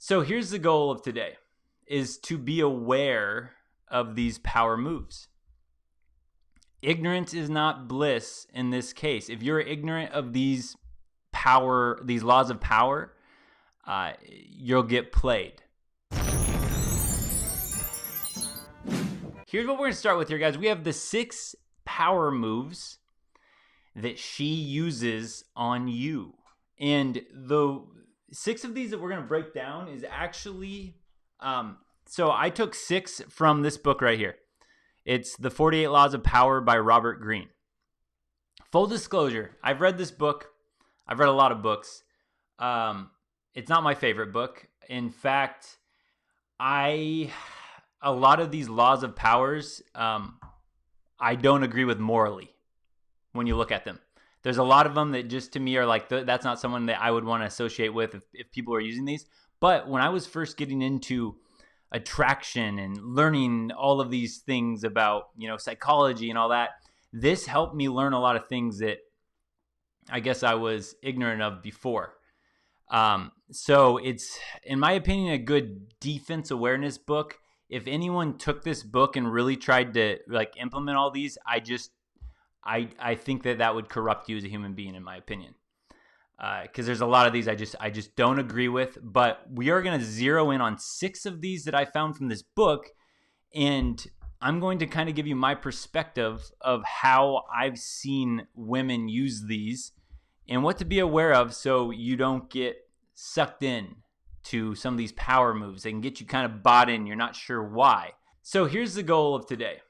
So here's the goal of today, is to be aware of these power moves. Ignorance is not bliss in this case. If you're ignorant of these laws of power, you'll get played. Here's what we're going to start with here, guys. We have the 6 power moves that she uses on you. And the 6 of these that we're going to break down is actually, so I took 6 from this book right here. It's The 48 Laws of Power by Robert Greene. Full disclosure, I've read this book. I've read a lot of books. It's not my favorite book. In fact, a lot of these laws of powers, I don't agree with morally when you look at them. There's a lot of them that just to me are like, that's not someone that I would want to associate with if people are using these. But when I was first getting into attraction and learning all of these things about, psychology and all that, this helped me learn a lot of things that I guess I was ignorant of before. So it's, in my opinion, a good defense awareness book. If anyone took this book and really tried to implement all these, I think that would corrupt you as a human being, in my opinion. Because there's a lot of these I just don't agree with. But we are going to zero in on 6 of these that I found from this book, and I'm going to kind of give you my perspective of how I've seen women use these and what to be aware of so you don't get sucked in to some of these power moves. They can get you kind of bought in. You're not sure why. So here's the goal of today,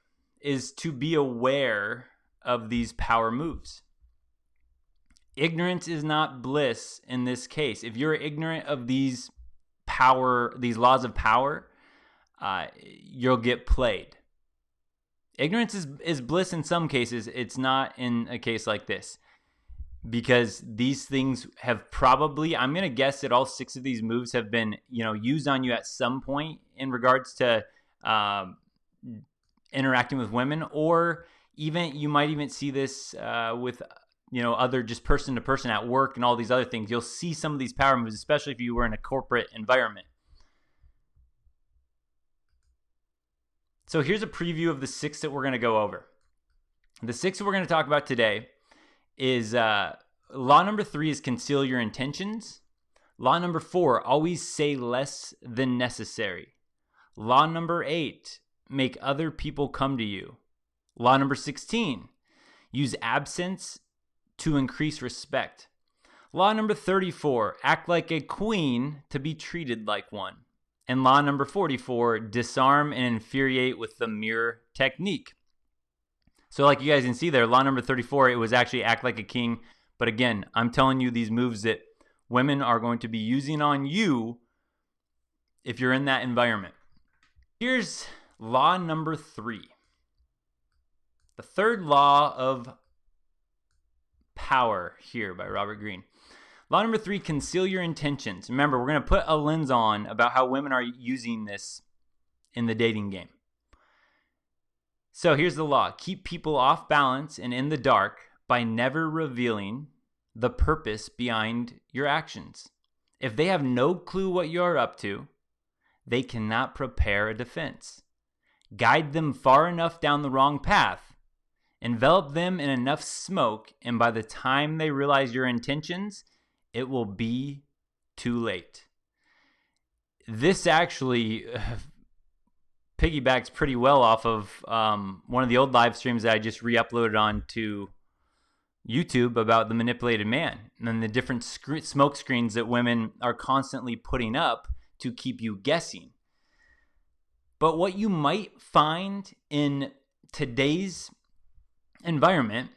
is to be aware of these power moves. Ignorance is not bliss in this case. If you're ignorant of these laws of power, you'll get played. Ignorance is bliss in some cases. It's not in a case like this, because these things have probably, I'm going to guess that all 6 of these moves have been, used on you at some point in regards to interacting with women, or even you might even see this with other just person to person at work and all these other things. You'll see some of these power moves, especially if you were in a corporate environment. So here's a preview of the 6 that we're going to go over. The 6 that we're going to talk about today is law number 3 is conceal your intentions. Law number 4, always say less than necessary. Law number 8, make other people come to you. Law number 16, use absence to increase respect. Law number 34, act like a queen to be treated like one. And law number 44, disarm and infuriate with the mirror technique. So like you guys can see there, law number 34, it was actually act like a king. But again, I'm telling you these moves that women are going to be using on you if you're in that environment. Here's law number 3. The 3rd law of power here by Robert Greene. Law number 3, conceal your intentions. Remember, we're going to put a lens on about how women are using this in the dating game. So here's the law. Keep people off balance and in the dark by never revealing the purpose behind your actions. If they have no clue what you're up to, they cannot prepare a defense. Guide them far enough down the wrong path. Envelop them in enough smoke, and by the time they realize your intentions, it will be too late. This actually piggybacks pretty well off of one of the old live streams that I just re-uploaded onto YouTube about the manipulated man and the different smoke screens that women are constantly putting up to keep you guessing. But what you might find in today's environment,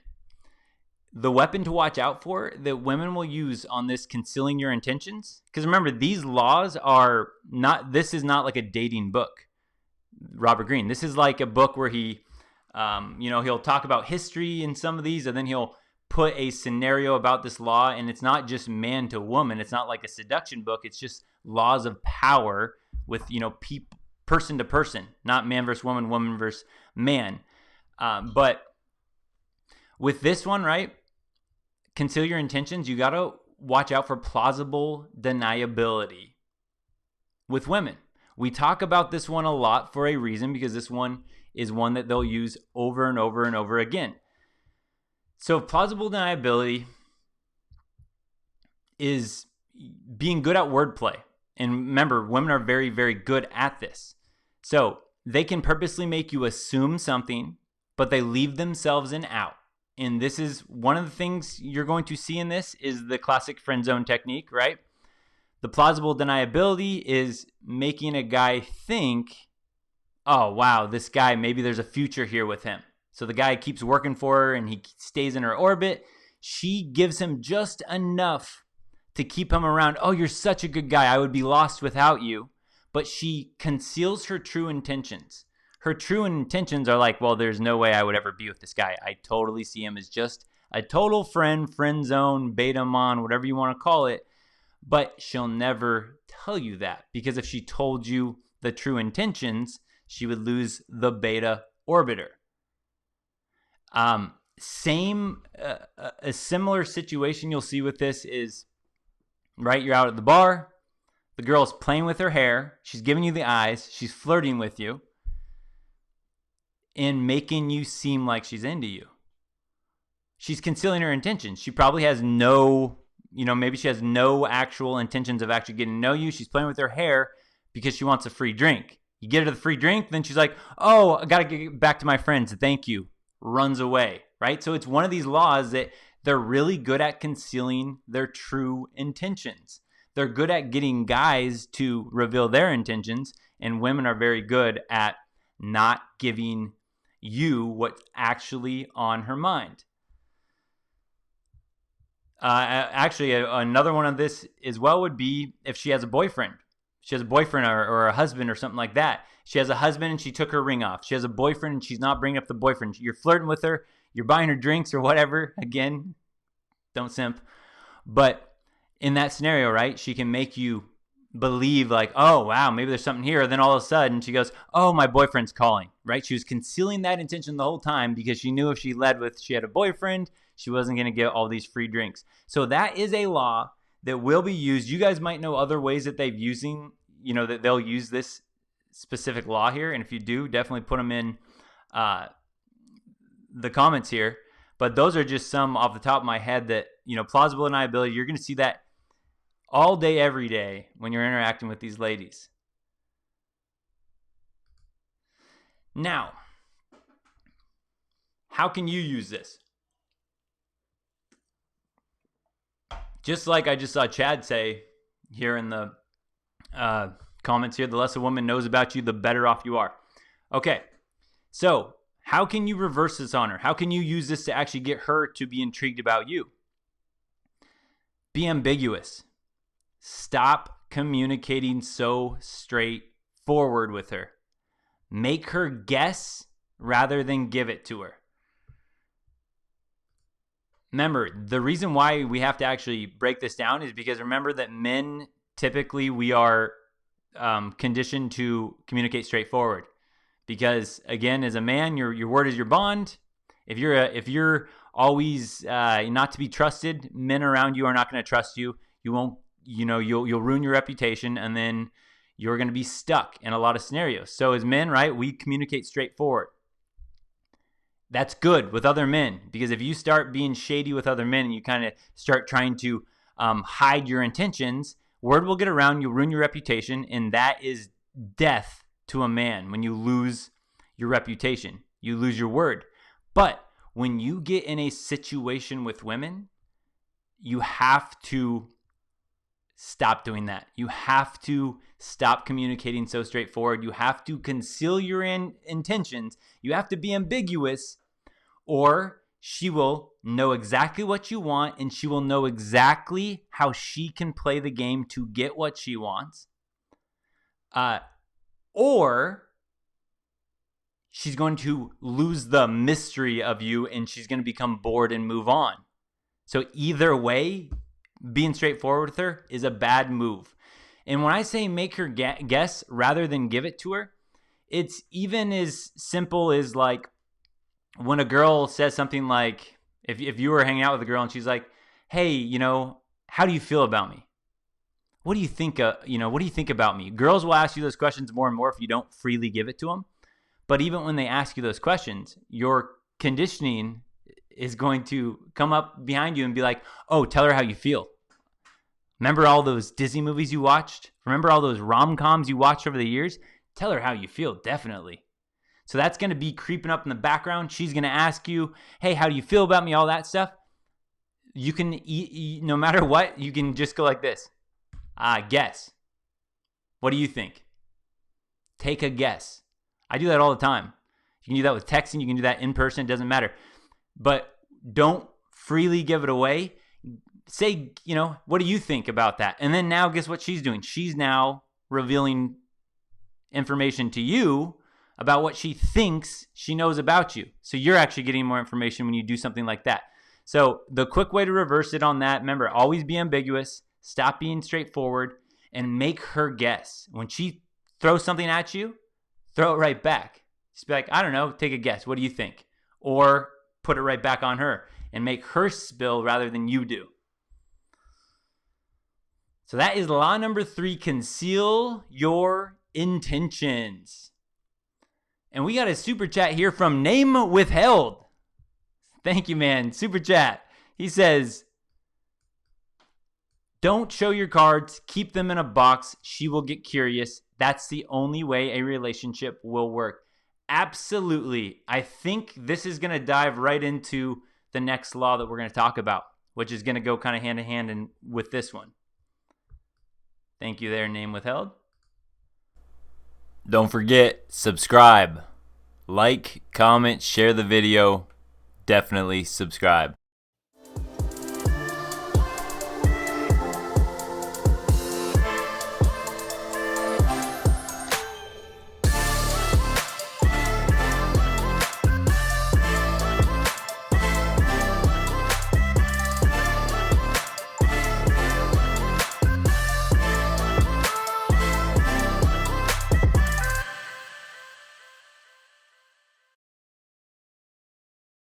the weapon to watch out for that women will use on this concealing your intentions, because remember, these laws are not, this is not like a dating book, Robert Greene. This is like a book where he, he'll talk about history in some of these, and then he'll put a scenario about this law, and it's not just man to woman. It's not like a seduction book. It's just laws of power with, person to person, not man versus woman, woman versus man. But with this one, right, conceal your intentions, you got to watch out for plausible deniability. with women. We talk about this one a lot for a reason, because this one is one that they'll use over and over and over again. So plausible deniability is being good at wordplay. And remember, women are very, very good at this. So they can purposely make you assume something, but they leave themselves an out. And this is one of the things you're going to see in this is the classic friend zone technique, right? The plausible deniability is making a guy think, oh, wow, this guy, maybe there's a future here with him. So the guy keeps working for her and he stays in her orbit. She gives him just enough to keep him around. Oh, you're such a good guy. I would be lost without you. But she conceals her true intentions. Her true intentions are like, well, there's no way I would ever be with this guy. I totally see him as just a total friend zone, beta mon, whatever you want to call it. But she'll never tell you that, because if she told you the true intentions, she would lose the beta orbiter. A similar situation you'll see with this is, right, you're out at the bar, the girl's playing with her hair, she's giving you the eyes, she's flirting with you, and making you seem like she's into you. She's concealing her intentions. She probably has maybe she has no actual intentions of actually getting to know you. She's playing with her hair because she wants a free drink. You get her the free drink, then she's like, oh, I got to get back to my friends. Thank you. Runs away, right? So it's one of these laws that they're really good at concealing their true intentions. They're good at getting guys to reveal their intentions, and women are very good at not giving you what's actually on her mind. Actually, another one of this as well would be if she has a boyfriend. She has a boyfriend or a husband or something like that. She has a husband and she took her ring off. She has a boyfriend and she's not bringing up the boyfriend. You're flirting with her. You're buying her drinks or whatever. Again, don't simp. But in that scenario, right, she can make you believe like, oh, wow, maybe there's something here. And then all of a sudden she goes, oh, my boyfriend's calling, right? She was concealing that intention the whole time because she knew if she led with she had a boyfriend, she wasn't going to get all these free drinks. So that is a law that will be used. You guys might know other ways that they've using, that they'll use this specific law here. And if you do, definitely put them in the comments here. But those are just some off the top of my head that, plausible deniability, you're going to see that all day, every day when you're interacting with these ladies. Now, how can you use this? Just like I just saw Chad say here in the comments here, the less a woman knows about you, the better off you are. Okay, so how can you reverse this on her? How can you use this to actually get her to be intrigued about you? Be ambiguous. Stop communicating so straightforward with her. Make her guess rather than give it to her. Remember, the reason why we have to actually break this down is because remember that men, typically we are conditioned to communicate straightforward. Because again, as a man, your word is your bond. If you're always not to be trusted, men around you are not going to trust you. You won't, you'll ruin your reputation, and then you're going to be stuck in a lot of scenarios. So as men, right, we communicate straightforward. That's good with other men, because if you start being shady with other men and you kind of start trying to hide your intentions, word will get around, you'll ruin your reputation, and that is death to a man. When you lose your reputation, you lose your word. But when you get in a situation with women, you have to stop doing that. You have to stop communicating so straightforward. You have to conceal your intentions. You have to be ambiguous, or she will know exactly what you want, and she will know exactly how she can play the game to get what she wants. Or she's going to lose the mystery of you, and she's going to become bored and move on. So either way, being straightforward with her is a bad move. And when I say make her guess rather than give it to her, it's even as simple as like when a girl says something like, if you were hanging out with a girl and she's like, hey, how do you feel about me? what do you think? What do you think about me? Girls will ask you those questions more and more if you don't freely give it to them. But even when they ask you those questions, your conditioning is going to come up behind you and be like, oh, tell her how you feel. Remember all those Disney movies you watched? Remember all those rom-coms you watched over the years? Tell her how you feel, definitely. So that's going to be creeping up in the background. She's going to ask you, hey, how do you feel about me? All that stuff. You can, no matter what, you can just go like this. Guess. What do you think? Take a guess. I do that all the time. You can do that with texting. You can do that in person. It doesn't matter. But don't freely give it away. Say, what do you think about that? And then now guess what she's doing? She's now revealing information to you about what she thinks she knows about you. So you're actually getting more information when you do something like that. So the quick way to reverse it on that, remember, always be ambiguous, stop being straightforward, and make her guess. When she throws something at you, throw it right back. Just be like, I don't know, take a guess. What do you think? Or put it right back on her and make her spill rather than you do. So that is law number 3, conceal your intentions. And we got a super chat here from Name Withheld. Thank you, man. Super chat. He says, don't show your cards. Keep them in a box. She will get curious. That's the only way a relationship will work. Absolutely. I think this is going to dive right into the next law that we're going to talk about, which is going to go kind of hand in hand with this one. Thank you there, Name Withheld. Don't forget, subscribe. Like, comment, share the video. Definitely subscribe.